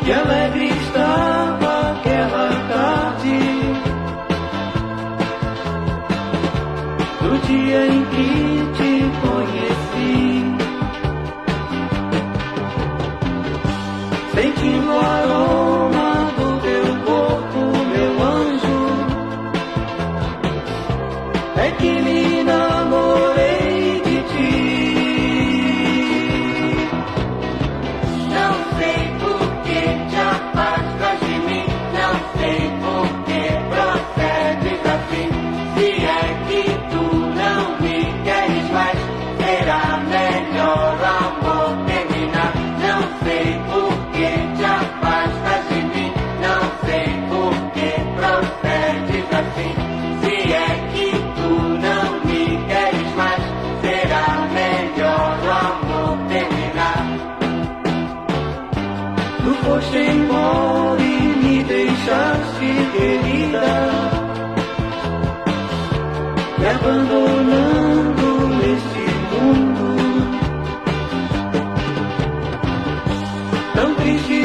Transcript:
Que alegre estava aquela tarde, no dia em que te conheci, sentindo o aroma do teu corpo, meu anjo. É que me enamorei de ti. Não sei por que te afastas de mim, não sei por que procedes assim. Se é que tu não me queres mais, será melhor o amor terminar. Não sei por que te afastas de mim, não sei por que procedes assim. Se é que tu não me queres mais, será melhor o amor terminar. Tu foste embora e me deixaste, querida, me abandonando neste mundo tão triste.